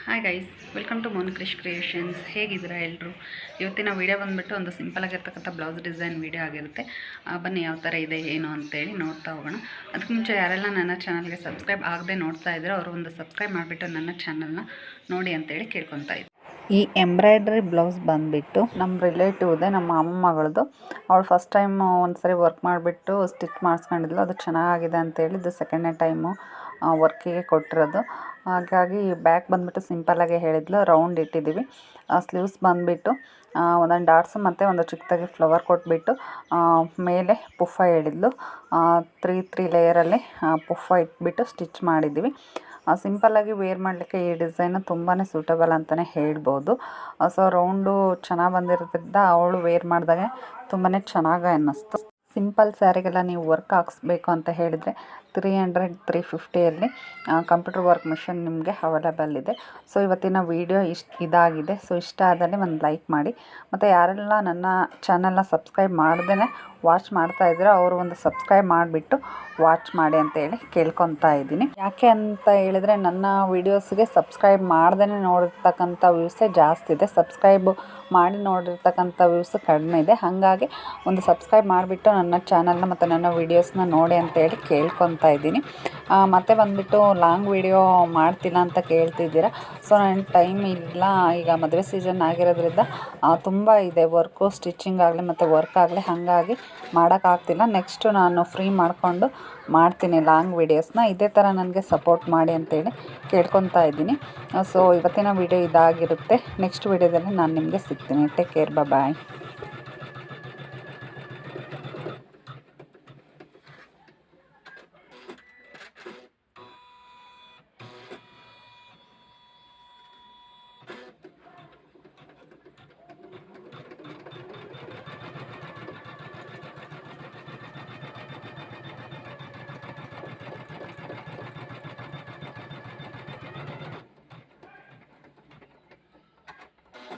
Hi guys, welcome to Mon Krish creations. ಹೇಗಿದ್ದೀರಾ ಎಲ್ಲರೂ? ಇವತ್ತಿನ ವೀಡಿಯೋ ಬಂದುಬಿಟ್ಟು ಒಂದು ಸಿಂಪಲಾಗಿರ್ತಕ್ಕಂಥ ಬ್ಲೌಸ್ ಡಿಸೈನ್ ವೀಡಿಯೋ ಆಗಿರುತ್ತೆ. ಬನ್ನಿ ಯಾವ ಥರ ಇದೆ ಏನು ಅಂತೇಳಿ ನೋಡ್ತಾ ಹೋಗೋಣ. ಅದಕ್ಕೆ ಮುಂಚೆ ಯಾರೆಲ್ಲ ನನ್ನ ಚಾನಲ್ಗೆ ಸಬ್ಸ್ಕ್ರೈಬ್ ಆಗದೆ ನೋಡ್ತಾ ಇದ್ದೀರೋ ಅವರು ಒಂದು ಸಬ್ಸ್ಕ್ರೈಬ್ ಮಾಡಿಬಿಟ್ಟು ನನ್ನ ಚಾನಲ್ನ ನೋಡಿ ಅಂತೇಳಿ ಕೇಳ್ಕೊತಾ ಇದ್ದೀನಿ. ಈ ಎಂಬ್ರಾಯ್ಡ್ರಿ ಬ್ಲೌಸ್ ಬಂದುಬಿಟ್ಟು ನಮ್ಮ ರಿಲೇಟಿವ್ದೆ, ನಮ್ಮ ಅಮ್ಮ ಮಗಳದು. ಅವಳು ಫಸ್ಟ್ ಟೈಮ್ ಒಂದು ಸರಿ ವರ್ಕ್ ಮಾಡಿಬಿಟ್ಟು ಸ್ಟಿಚ್ ಮಾಡಿಸ್ಕೊಂಡಿದ್ಲು. ಅದು ಚೆನ್ನಾಗಿದೆ ಅಂತೇಳಿ ಇದು ಸೆಕೆಂಡ್ನೇ ಟೈಮು ವರ್ಕಿಗೆ ಕೊಟ್ಟಿರೋದು. ಹಾಗಾಗಿ ಬ್ಯಾಕ್ ಬಂದುಬಿಟ್ಟು ಸಿಂಪಲ್ಲಾಗೆ ಹೇಳಿದ್ಲು, ರೌಂಡ್ ಇಟ್ಟಿದ್ದೀವಿ. ಸ್ಲೀವ್ಸ್ ಬಂದುಬಿಟ್ಟು ಒಂದೊಂದು ಡಾಟ್ಸು ಮತ್ತು ಒಂದು ಚಿಕ್ಕದಾಗಿ ಫ್ಲವರ್ ಕೊಟ್ಬಿಟ್ಟು ಮೇಲೆ ಪುಫ್ಫ ಹೇಳಿದ್ಲು. ತ್ರೀ ಲೇಯರಲ್ಲಿ ಪುಫ್ಫ ಇಟ್ಬಿಟ್ಟು ಸ್ಟಿಚ್ ಮಾಡಿದ್ದೀವಿ. ಸಿಂಪಲ್ಲಾಗಿ ವೇರ್ ಮಾಡಲಿಕ್ಕೆ ಈ ಡಿಸೈನು ತುಂಬಾ ಸೂಟಬಲ್ ಅಂತಲೇ ಹೇಳ್ಬೋದು. ಸೊ ರೌಂಡು ಚೆನ್ನಾಗಿ ಬಂದಿರೋದ್ರಿಂದ ಅವಳು ವೇರ್ ಮಾಡಿದಾಗೆ ತುಂಬಾ ಚೆನ್ನಾಗಿ ಅನ್ನಿಸ್ತು. ಸಿಂಪಲ್ ಸ್ಯಾರಿಗೆಲ್ಲ ನೀವು ವರ್ಕ್ ಹಾಕ್ಸ್ಬೇಕು ಅಂತ ಹೇಳಿದರೆ 300-350 ಕಂಪ್ಯೂಟರ್ ವರ್ಕ್ ಮಿಷನ್ ನಿಮಗೆ ಅವೈಲೇಬಲ್ ಇದೆ. ಸೊ ಇವತ್ತಿನ ವೀಡಿಯೋ ಇದಾಗಿದೆ. ಸೊ ಇಷ್ಟ ಆದಲ್ಲಿ ಒಂದು ಲೈಕ್ ಮಾಡಿ, ಮತ್ತು ಯಾರೆಲ್ಲ ನನ್ನ ಚಾನಲ್ನ ಸಬ್ಸ್ಕ್ರೈಬ್ ಮಾಡ್ದೇ ವಾಚ್ ಮಾಡ್ತಾ ಇದ್ದೀರೋ ಅವರು ಒಂದು ಸಬ್ಸ್ಕ್ರೈಬ್ ಮಾಡಿಬಿಟ್ಟು ವಾಚ್ ಮಾಡಿ ಅಂತೇಳಿ ಕೇಳ್ಕೊತಾ ಇದ್ದೀನಿ. ಯಾಕೆ ಅಂತ ಹೇಳಿದರೆ ನನ್ನ ವೀಡಿಯೋಸ್ಗೆ ಸಬ್ಸ್ಕ್ರೈಬ್ ಮಾಡ್ದೇ ನೋಡಿರ್ತಕ್ಕಂಥ ವ್ಯೂಸೇ ಜಾಸ್ತಿ ಇದೆ, ಸಬ್ಸ್ಕ್ರೈಬ್ ಮಾಡಿ ನೋಡಿರ್ತಕ್ಕಂಥ ವ್ಯೂಸ್ ಕಡಿಮೆ ಇದೆ. ಹಾಗಾಗಿ ಒಂದು ಸಬ್ಸ್ಕ್ರೈಬ್ ಮಾಡಿಬಿಟ್ಟು ನನ್ನ ಚಾನಲ್ನ ಮತ್ತು ನನ್ನ ವೀಡಿಯೋಸ್ನ ನೋಡಿ ಅಂತೇಳಿ ಕೇಳ್ಕೊತಾ ಇದ್ದೀನಿ. ಮತ್ತು ಬಂದುಬಿಟ್ಟು ಲಾಂಗ್ ವೀಡಿಯೋ ಮಾಡ್ತಿಲ್ಲ ಅಂತ ಕೇಳ್ತಿದ್ದೀರಾ. ಸೊ ನನಗೆ ಟೈಮ್ ಇಲ್ಲ, ಈಗ ಮದುವೆ ಸೀಸನ್ ಆಗಿರೋದ್ರಿಂದ ತುಂಬ ಇದೆ ವರ್ಕು, ಸ್ಟಿಚಿಂಗ್ ಆಗಲಿ ಮತ್ತು ವರ್ಕ್ ಆಗಲಿ, ಹಾಗಾಗಿ ಮಾಡೋಕ್ಕಾಗ್ತಿಲ್ಲ. ನೆಕ್ಸ್ಟು ನಾನು ಫ್ರೀ ಮಾಡಿಕೊಂಡು ಮಾಡ್ತೀನಿ ಲಾಂಗ್ ವೀಡಿಯೋಸ್ನ. ಇದೇ ಥರ ನನಗೆ ಸಪೋರ್ಟ್ ಮಾಡಿ ಅಂತೇಳಿ ಕೇಳ್ಕೊತಾ ಇದ್ದೀನಿ. ಸೊ ಇವತ್ತಿನ ವೀಡಿಯೋ ಇದಾಗಿರುತ್ತೆ. ನೆಕ್ಸ್ಟ್ ವೀಡಿಯೋದಲ್ಲಿ ನಾನು ನಿಮಗೆ ಸಿಗ್ತೀನಿ. ಟೇಕ್ ಕೇರ್, ಬಾಯ್.